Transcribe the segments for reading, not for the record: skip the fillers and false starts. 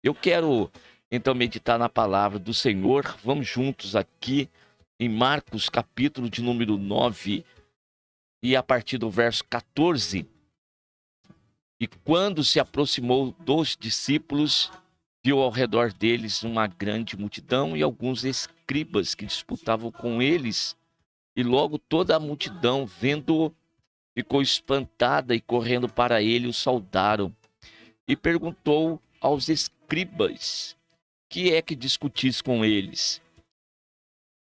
Eu quero então meditar na palavra do Senhor. Vamos juntos aqui em Marcos, capítulo de número 9, e a partir do verso 14. E quando se aproximou dos discípulos, viu ao redor deles uma grande multidão e alguns escribas que disputavam com eles. E logo toda a multidão, vendo-o, ficou espantada e correndo para ele o saudaram. E perguntou aos escribas: que é que discutis com eles?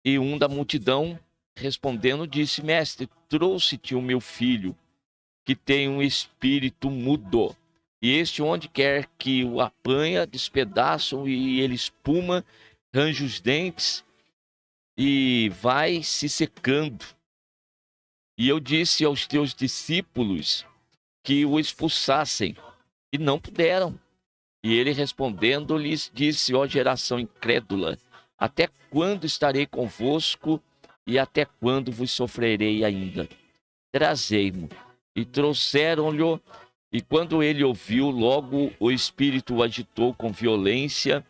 E um da multidão, respondendo, disse: Mestre, trouxe-te o meu filho, que tem um espírito mudo. E este, onde quer que o apanha, despedaçam e ele espuma, range os dentes e vai se secando. E eu disse aos teus discípulos que o expulsassem, e não puderam. E ele respondendo lhes disse: ó geração incrédula, até quando estarei convosco e até quando vos sofrerei ainda? Trazei-mo. E trouxeram-lhe, e quando ele ouviu, logo o espírito o agitou com violência,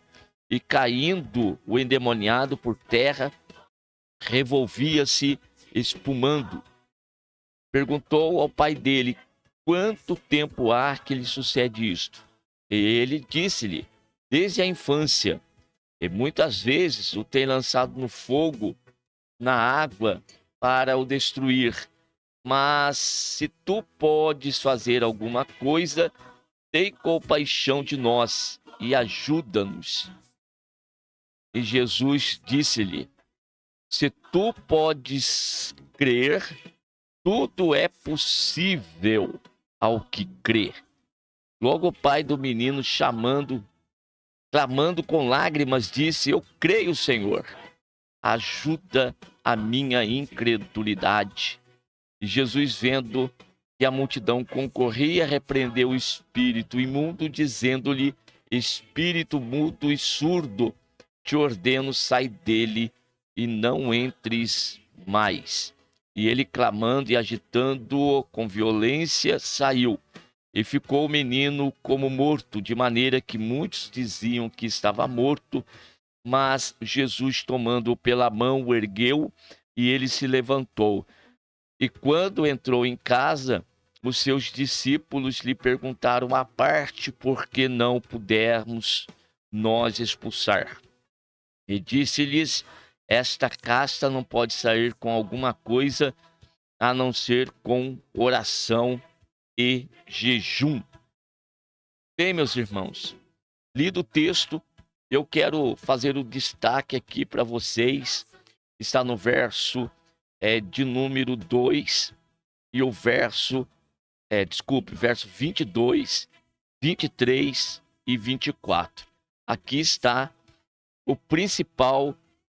e caindo o endemoniado por terra, revolvia-se espumando. Perguntou ao pai dele: quanto tempo há que lhe sucede isto? E ele disse-lhe: desde a infância, e muitas vezes o tem lançado no fogo, na água, para o destruir. Mas se tu podes fazer alguma coisa, tem compaixão de nós e ajuda-nos. E Jesus disse-lhe: se tu podes crer, tudo é possível ao que crê. Logo o pai do menino, clamando com lágrimas, disse: eu creio, Senhor, ajuda a minha incredulidade. E Jesus, vendo que a multidão concorria, repreendeu o espírito imundo, dizendo-lhe: espírito mudo e surdo, te ordeno, sai dele e não entres mais. E ele, clamando e agitando-o com violência, saiu. E ficou o menino como morto, de maneira que muitos diziam que estava morto. Mas Jesus, tomando-o pela mão, o ergueu, e ele se levantou. E quando entrou em casa, os seus discípulos lhe perguntaram à parte por que não pudermos nós expulsar. E disse-lhes: esta casta não pode sair com alguma coisa, a não ser com oração e jejum. Bem, meus irmãos, lido o texto, eu quero fazer o destaque aqui para vocês. Está no verso de número 2 e o verso 22, 23 e 24. Aqui está o principal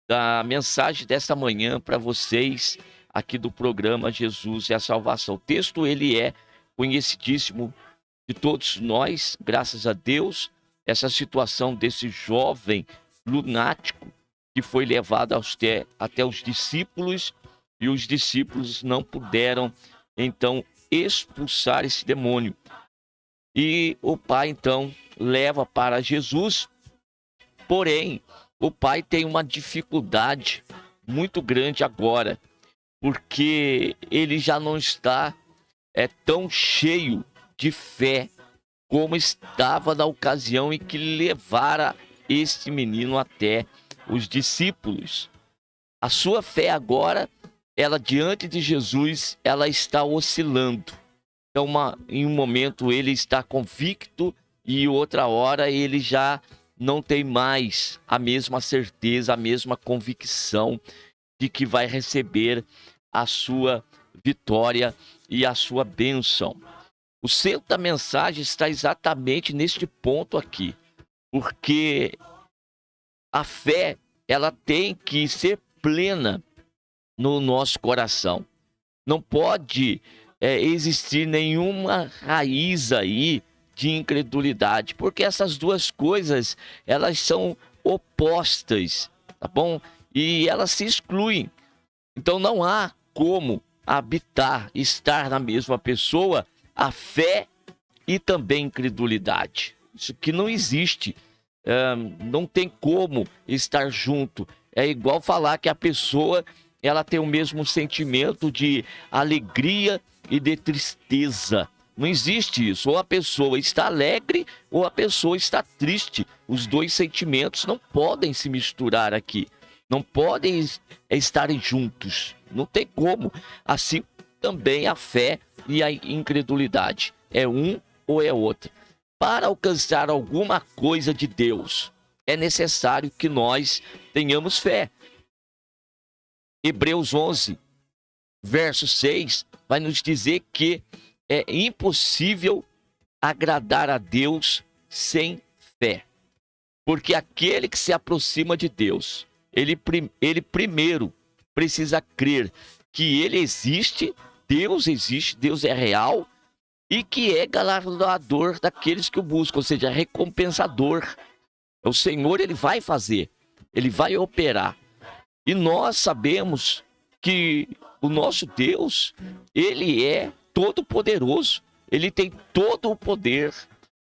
da mensagem desta manhã para vocês aqui do programa Jesus e a Salvação. O texto, ele é conhecidíssimo de todos nós, graças a Deus. Essa situação desse jovem lunático que foi levado até os discípulos, e os discípulos não puderam, então, expulsar esse demônio. E o pai, então, leva para Jesus, porém, o pai tem uma dificuldade muito grande agora, porque ele já não está tão cheio de fé como estava na ocasião em que levara este menino até os discípulos. A sua fé agora, ela diante de Jesus, ela está oscilando. Então, em um momento ele está convicto e outra hora ele já não tem mais a mesma certeza, a mesma convicção de que vai receber a sua vitória e a sua bênção. O centro da mensagem está exatamente neste ponto aqui, porque a fé, ela tem que ser plena no nosso coração. Não pode existir nenhuma raiz aí de incredulidade, porque essas duas coisas, elas são opostas, tá bom? E elas se excluem. Então não há como estar na mesma pessoa a fé e também incredulidade. Isso que não existe. não tem como estar junto. É igual falar que a pessoa ela tem o mesmo sentimento de alegria e de tristeza. Não existe isso. Ou a pessoa está alegre ou a pessoa está triste. Os dois sentimentos não podem se misturar aqui. Não podem estarem juntos. Não tem como. Assim também a fé e a incredulidade. É um ou é outro. Para alcançar alguma coisa de Deus, é necessário que nós tenhamos fé. Hebreus 11, verso 6, vai nos dizer que é impossível agradar a Deus sem fé. Porque aquele que se aproxima de Deus, ele primeiro precisa crer que ele existe, Deus é real, e que é galardoador daqueles que o buscam, ou seja, recompensador. O Senhor, ele vai fazer, ele vai operar. E nós sabemos que o nosso Deus, ele é todo-poderoso, ele tem todo o poder.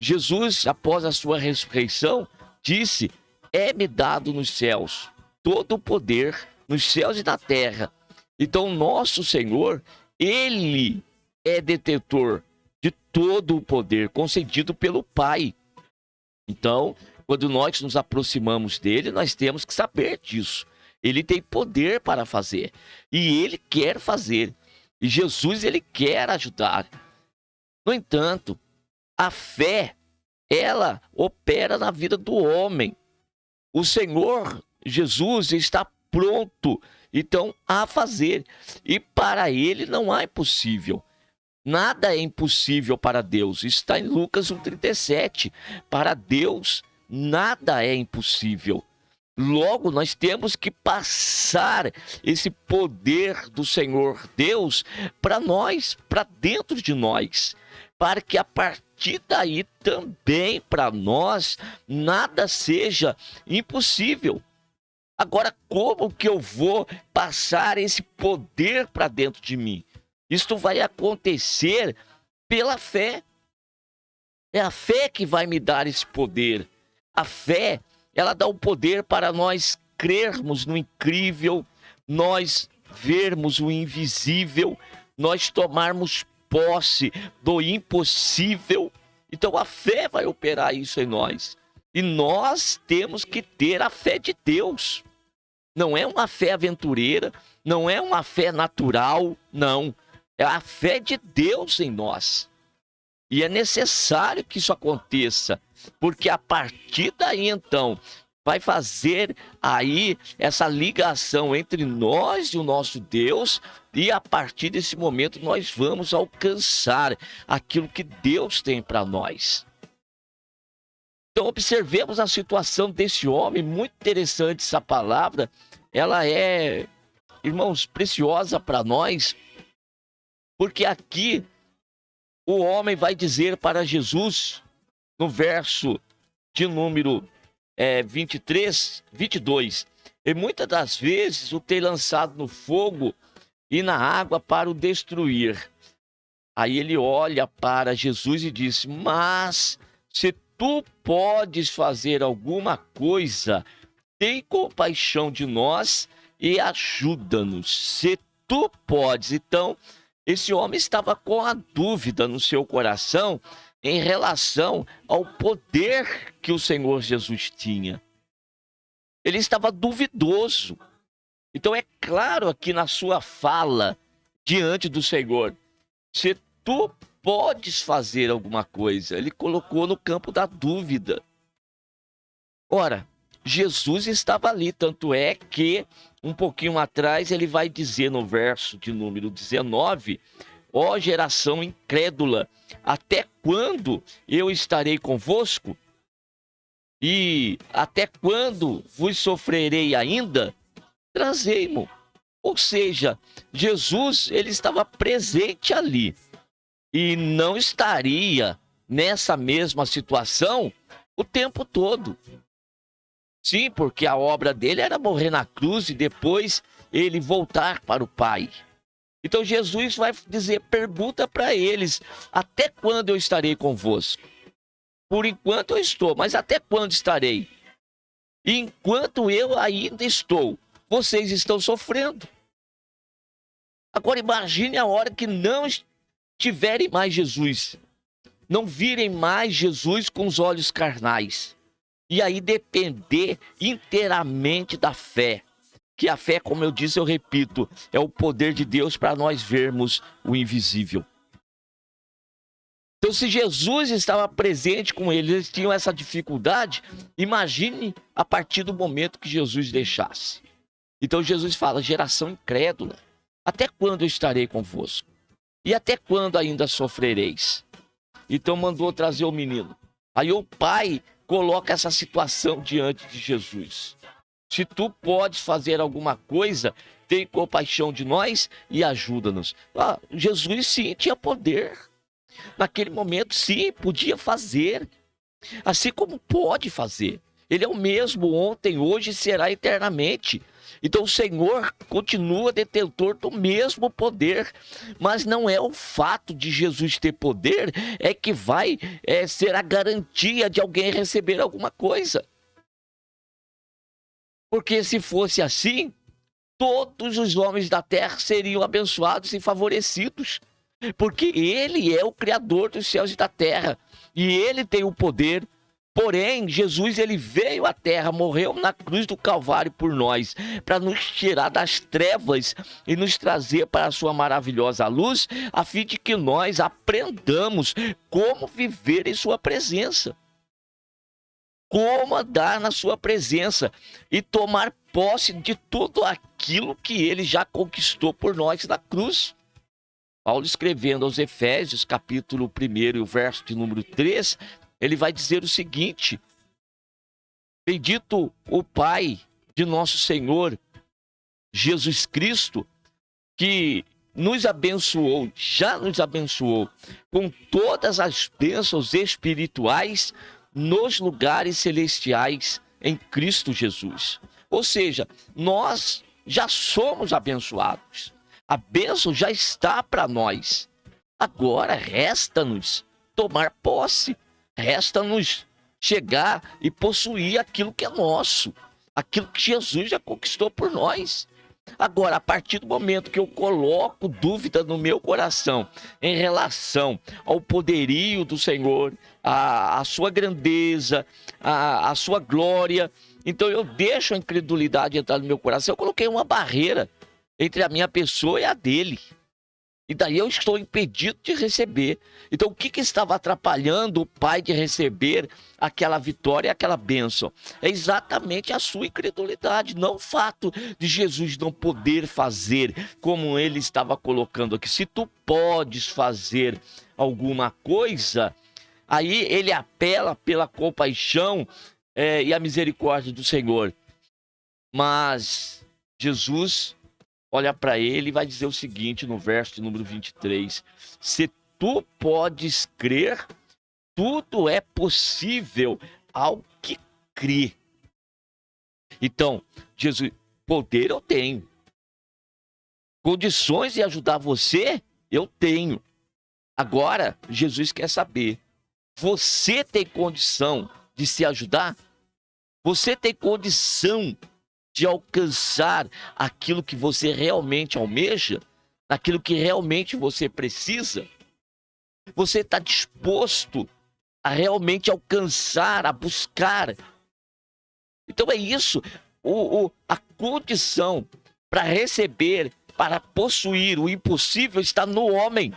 Jesus, após a sua ressurreição, disse: é-me dado nos céus todo o poder, nos céus e na terra. Então, nosso Senhor, ele é detentor de todo o poder concedido pelo Pai. Então, quando nós nos aproximamos dele, nós temos que saber disso. Ele tem poder para fazer. E ele quer fazer. E Jesus, ele quer ajudar. No entanto, a fé, ela opera na vida do homem. O Senhor Jesus está pronto, então, a fazer. E para ele não há impossível. Nada é impossível para Deus. Está em Lucas 1,37. Para Deus, nada é impossível. Logo, nós temos que passar esse poder do Senhor Deus para nós, para dentro de nós, para que a partir daí também para nós nada seja impossível. Agora, como que eu vou passar esse poder para dentro de mim? Isto vai acontecer pela fé. É a fé que vai me dar esse poder. A fé, ela dá o poder para nós crermos no incrível, nós vermos o invisível, nós tomarmos posse do impossível. Então a fé vai operar isso em nós. E nós temos que ter a fé de Deus. Não é uma fé aventureira, não é uma fé natural, não. É a fé de Deus em nós. E é necessário que isso aconteça, porque a partir daí, então, vai fazer aí essa ligação entre nós e o nosso Deus, e a partir desse momento nós vamos alcançar aquilo que Deus tem para nós. Então, observemos a situação desse homem, muito interessante essa palavra, ela é, irmãos, preciosa para nós, porque aqui o homem vai dizer para Jesus, no verso de número 23, 22, e muitas das vezes o tem lançado no fogo e na água para o destruir. Aí ele olha para Jesus e diz: mas se tu podes fazer alguma coisa, tem compaixão de nós e ajuda-nos. Se tu podes. Então, esse homem estava com a dúvida no seu coração em relação ao poder que o Senhor Jesus tinha. Ele estava duvidoso. Então é claro aqui na sua fala diante do Senhor: se tu podes fazer alguma coisa. Ele colocou no campo da dúvida. Ora, Jesus estava ali, tanto é que um pouquinho atrás ele vai dizer no verso de número 19: ó geração incrédula, até quando eu estarei convosco? E até quando vos sofrerei ainda? Trazei-mo. Ou seja, Jesus, ele estava presente ali e não estaria nessa mesma situação o tempo todo. Sim, porque a obra dele era morrer na cruz e depois ele voltar para o Pai. Então Jesus vai dizer, pergunta para eles: até quando eu estarei convosco? Por enquanto eu estou, mas até quando estarei? E enquanto eu ainda estou, vocês estão sofrendo. Agora imagine a hora que não tiverem mais Jesus, não virem mais Jesus com os olhos carnais. E aí depender inteiramente da fé. Que a fé, como eu disse, eu repito, é o poder de Deus para nós vermos o invisível. Então, se Jesus estava presente com eles, eles tinham essa dificuldade, imagine a partir do momento que Jesus deixasse. Então, Jesus fala, geração incrédula, até quando eu estarei convosco? E até quando ainda sofrereis? Então, mandou trazer o menino. Aí o pai coloca essa situação diante de Jesus. Se tu podes fazer alguma coisa, tem compaixão de nós e ajuda-nos. Jesus, sim, tinha poder. Naquele momento, sim, podia fazer, assim como pode fazer. Ele é o mesmo ontem, hoje e será eternamente. Então o Senhor continua detentor do mesmo poder, mas não é o fato de Jesus ter poder é que vai ser a garantia de alguém receber alguma coisa. Porque se fosse assim, todos os homens da terra seriam abençoados e favorecidos. Porque ele é o Criador dos céus e da terra. E ele tem o poder. Porém, Jesus, ele veio à terra, morreu na cruz do Calvário por nós, para nos tirar das trevas e nos trazer para a sua maravilhosa luz, a fim de que nós aprendamos como viver em sua presença. Como andar na sua presença e tomar posse de tudo aquilo que ele já conquistou por nós na cruz. Paulo escrevendo aos Efésios, capítulo 1 e o verso de número 3, ele vai dizer o seguinte: bendito o Pai de nosso Senhor Jesus Cristo, que nos abençoou, já nos abençoou com todas as bênçãos espirituais nos lugares celestiais em Cristo Jesus. Ou seja, nós já somos abençoados. A bênção já está para nós. Agora resta-nos tomar posse, resta-nos chegar e possuir aquilo que é nosso, aquilo que Jesus já conquistou por nós. Agora, a partir do momento que eu coloco dúvida no meu coração em relação ao poderio do Senhor, a sua grandeza, a sua glória, então eu deixo a incredulidade entrar no meu coração. Eu coloquei uma barreira entre a minha pessoa e a dele. E daí eu estou impedido de receber. Então o que estava atrapalhando o pai de receber aquela vitória e aquela bênção? É exatamente a sua incredulidade, não o fato de Jesus não poder fazer, como ele estava colocando aqui. Se tu podes fazer alguma coisa, aí ele apela pela compaixão e a misericórdia do Senhor. Mas Jesus olha para ele e vai dizer o seguinte no verso de número 23. Se tu podes crer, tudo é possível ao que crê. Então, Jesus, poder eu tenho. Condições de ajudar você, eu tenho. Agora, Jesus quer saber, você tem condição de se ajudar? Você tem condição de alcançar aquilo que você realmente almeja, aquilo que realmente você precisa? Você está disposto a realmente alcançar, a buscar? Então é isso, a condição para receber, para possuir o impossível está no homem,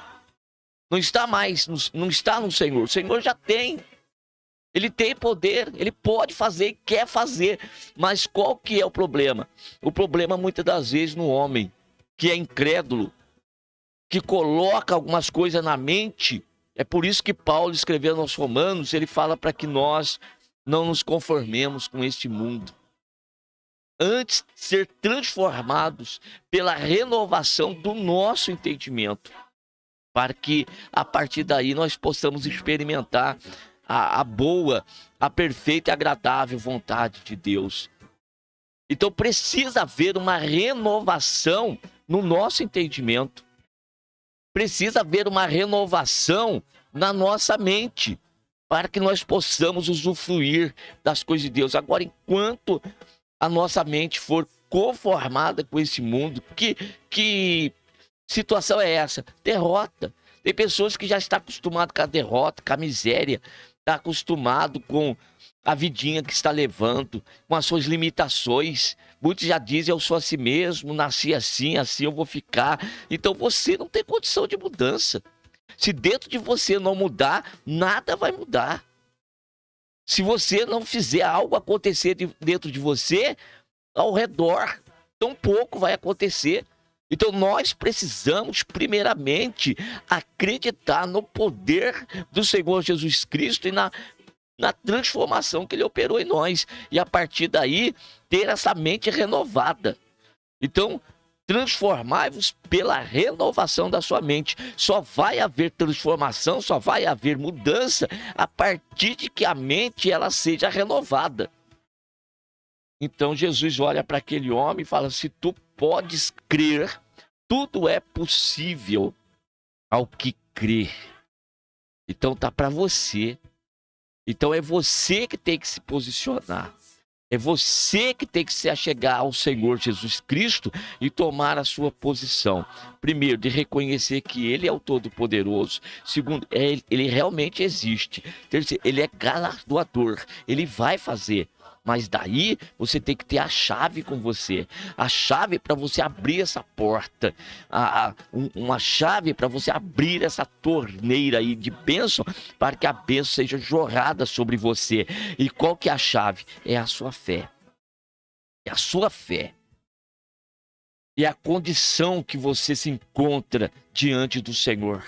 não está mais, não está no Senhor. O Senhor já tem. Ele tem poder, ele pode fazer e quer fazer. Mas qual que é o problema? O problema muitas das vezes no homem, que é incrédulo, que coloca algumas coisas na mente. É por isso que Paulo, escrevendo aos Romanos, ele fala para que nós não nos conformemos com este mundo. Antes, ser transformados pela renovação do nosso entendimento. Para que, a partir daí, nós possamos experimentar a boa, a perfeita e agradável vontade de Deus. Então precisa haver uma renovação no nosso entendimento. Precisa haver uma renovação na nossa mente. para que nós possamos usufruir das coisas de Deus. Agora, enquanto a nossa mente for conformada com esse mundo, que situação é essa? Derrota. Tem pessoas que já estão acostumadas com a derrota, com a miséria, está acostumado com a vidinha que está levando, com as suas limitações. Muitos já dizem, eu sou assim mesmo, nasci assim, assim eu vou ficar. Então você não tem condição de mudança. Se dentro de você não mudar, nada vai mudar. Se você não fizer algo acontecer dentro de você, ao redor, tão pouco vai acontecer. Então nós precisamos, primeiramente, acreditar no poder do Senhor Jesus Cristo e na transformação que Ele operou em nós. E a partir daí, ter essa mente renovada. Então, transformai-vos pela renovação da sua mente. Só vai haver transformação, só vai haver mudança a partir de que a mente ela seja renovada. Então Jesus olha para aquele homem e fala: se tu podes crer, tudo é possível ao que crê. Então tá para você. Então é você que tem que se posicionar. É você que tem que se achegar ao Senhor Jesus Cristo e tomar a sua posição. Primeiro, de reconhecer que Ele é o Todo-Poderoso. Segundo, Ele realmente existe. Terceiro, Ele é galardoador. Ele vai fazer. Mas daí você tem que ter a chave com você. A chave para você abrir essa porta. Uma chave para você abrir essa torneira aí de bênção, para que a bênção seja jorrada sobre você. E qual que é a chave? É a sua fé. É a sua fé. É a condição que você se encontra diante do Senhor.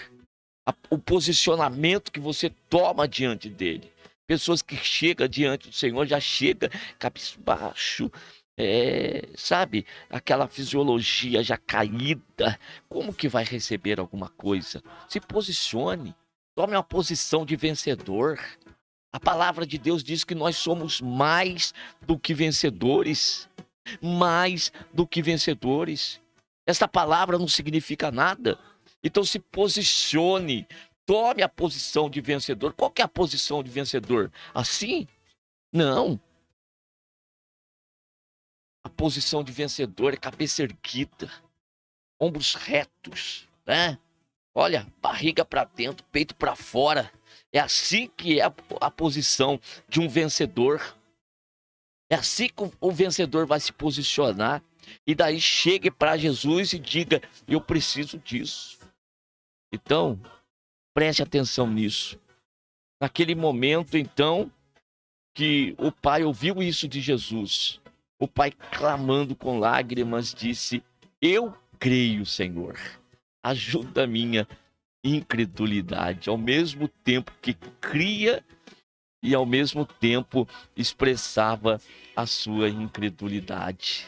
O posicionamento que você toma diante dele. Pessoas que chegam diante do Senhor já chegam cabisbaixo, sabe? Aquela fisiologia já caída. Como que vai receber alguma coisa? Se posicione, tome uma posição de vencedor. A palavra de Deus diz que nós somos mais do que vencedores. Mais do que vencedores. Essa palavra não significa nada. Então se posicione. Tome a posição de vencedor. Qual que é a posição de vencedor? Assim? Não. A posição de vencedor é cabeça erguida, ombros retos, né? Olha, barriga para dentro, peito para fora. É assim que é a posição de um vencedor. É assim que o vencedor vai se posicionar. E daí chegue para Jesus e diga: eu preciso disso. Então, preste atenção nisso. Naquele momento, então, que o pai ouviu isso de Jesus, o pai, clamando com lágrimas, disse: eu creio, Senhor, ajuda a minha incredulidade. Ao mesmo tempo que cria e ao mesmo tempo expressava a sua incredulidade.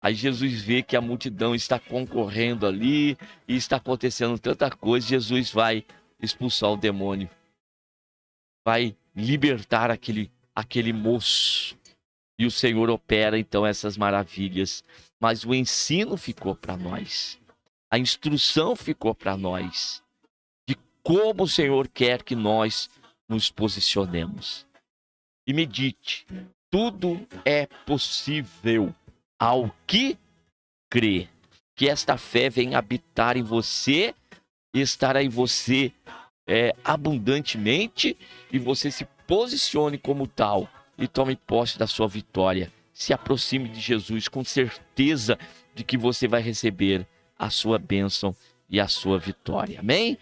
Aí Jesus vê que a multidão está concorrendo ali e está acontecendo tanta coisa. Jesus vai expulsar o demônio, vai libertar aquele moço, e o Senhor opera então essas maravilhas. Mas o ensino ficou para nós, a instrução ficou para nós, de como o Senhor quer que nós nos posicionemos. E medite: tudo é possível ao que crê. Que esta fé venha habitar em você e estará em você abundantemente, e você se posicione como tal e tome posse da sua vitória. Se aproxime de Jesus com certeza de que você vai receber a sua bênção e a sua vitória. Amém?